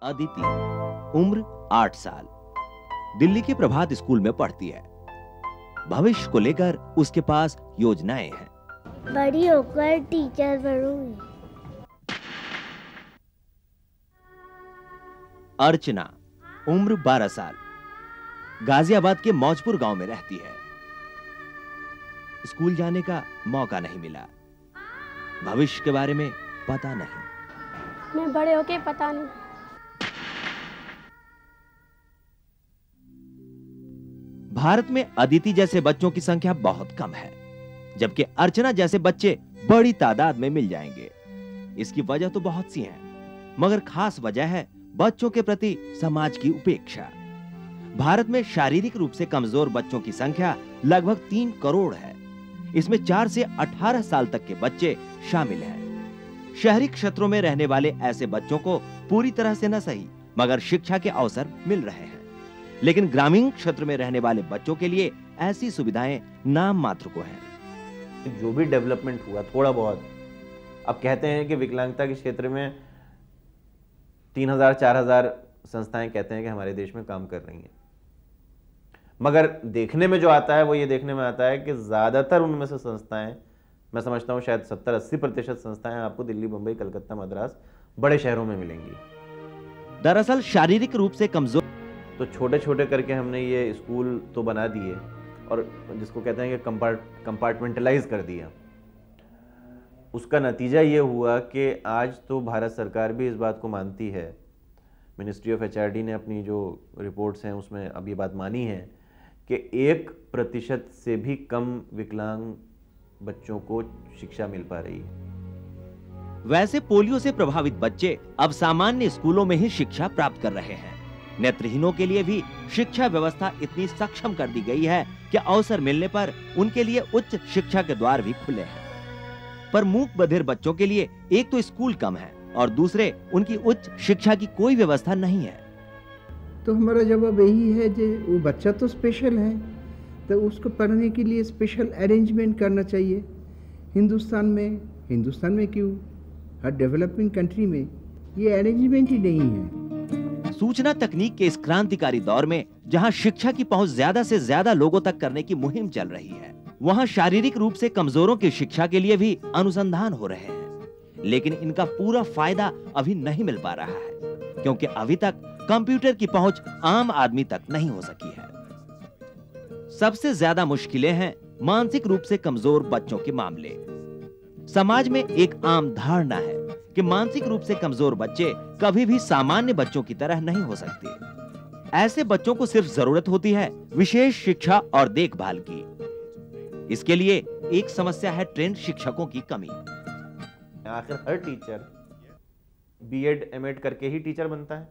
अदिति, उम्र 8 साल, दिल्ली के प्रभात स्कूल में पढ़ती है। भविष्य को लेकर उसके पास योजनाएं हैं। बड़ी होकर टीचर बनूंगी। अर्चना, उम्र 12 साल, गाजियाबाद के मौजपुर गांव में रहती है। स्कूल जाने का मौका नहीं मिला। भविष्य के बारे में पता नहीं। मैं बड़े होके पता नहीं। भारत में अदिति जैसे बच्चों की संख्या बहुत कम है, जबकि अर्चना जैसे बच्चे बड़ी तादाद में मिल जाएंगे। इसकी वजह तो बहुत सी है, मगर खास वजह है बच्चों के प्रति समाज की उपेक्षा। भारत में शारीरिक रूप से कमजोर बच्चों की संख्या लगभग 3 करोड़ है। इसमें 4 से 18 साल तक के बच्चे शामिल हैं। शहरी क्षेत्रों में रहने वाले ऐसे बच्चों को पूरी तरह से न सही मगर शिक्षा के अवसर मिल रहे हैं, लेकिन ग्रामीण क्षेत्र में रहने वाले बच्चों के लिए ऐसी सुविधाएं नाम मात्र को हैं। जो भी डेवलपमेंट हुआ थोड़ा बहुत, अब कहते हैं कि विकलांगता के क्षेत्र में 3000-4000 संस्थाएं कहते हैं कि हमारे देश में काम कर रही हैं, मगर देखने में जो आता है वो ये देखने में आता है कि ज़्यादातर उनमें से संस्थाएं, मैं समझता हूँ शायद 70-80% संस्थाएं आपको दिल्ली, मुंबई, कलकत्ता, मद्रास बड़े शहरों में मिलेंगी। दरअसल शारीरिक रूप से कमजोर तो छोटे छोटे करके हमने ये स्कूल तो बना दिए और जिसको कहते हैं कि कंपार्टमेंटलाइज कर दिया। उसका नतीजा ये हुआ कि आज तो भारत सरकार भी इस बात को मानती है, मिनिस्ट्री ऑफ HRD ने अपनी जो रिपोर्ट्स हैं उसमें अब ये बात मानी है कि 1% से भी कम विकलांग बच्चों को शिक्षा मिल पा रही है। वैसे पोलियो से प्रभावित बच्चे अब सामान्य स्कूलों में ही शिक्षा प्राप्त कर रहे हैं। नेत्रहीनों के लिए भी शिक्षा व्यवस्था इतनी सक्षम कर दी गई है कि अवसर मिलने पर उनके लिए उच्च शिक्षा के द्वार भी खुले हैं। पर मूक बधिर बच्चों के लिए एक तो स्कूल कम है और दूसरे उनकी उच्च शिक्षा की कोई व्यवस्था नहीं है। तो हमारा जवाब यही है कि वो बच्चा तो स्पेशल है, तो उसको पढ़ने के लिए स्पेशल अरेंजमेंट करना चाहिए। हिंदुस्तान में क्यों, हर डेवलपिंग कंट्री में ये अरेंजमेंट ही नहीं है। सूचना तकनीक के इस क्रांतिकारी दौर में जहां शिक्षा की पहुंच ज्यादा से ज्यादा लोगों तक करने की मुहिम चल रही है, वहां शारीरिक रूप से कमजोरों की शिक्षा के लिए भी अनुसंधान हो रहे हैं, लेकिन इनका पूरा फायदा अभी नहीं मिल पा रहा है, क्योंकि अभी तक कंप्यूटर की पहुंच आम आदमी तक नहीं हो सकी है। सबसे ज्यादा मुश्किलें हैं मानसिक रूप से कमजोर बच्चों के मामले। समाज में एक आम धारणा है कि मानसिक रूप से कमजोर बच्चे कभी भी सामान्य बच्चों की तरह नहीं हो सकते। ऐसे बच्चों को सिर्फ जरूरत होती है विशेष शिक्षा और देखभाल की। इसके लिए एक समस्या है ट्रेंड शिक्षकों की कमी। आखिर हर टीचर B.Ed M.Ed करके ही टीचर बनता है।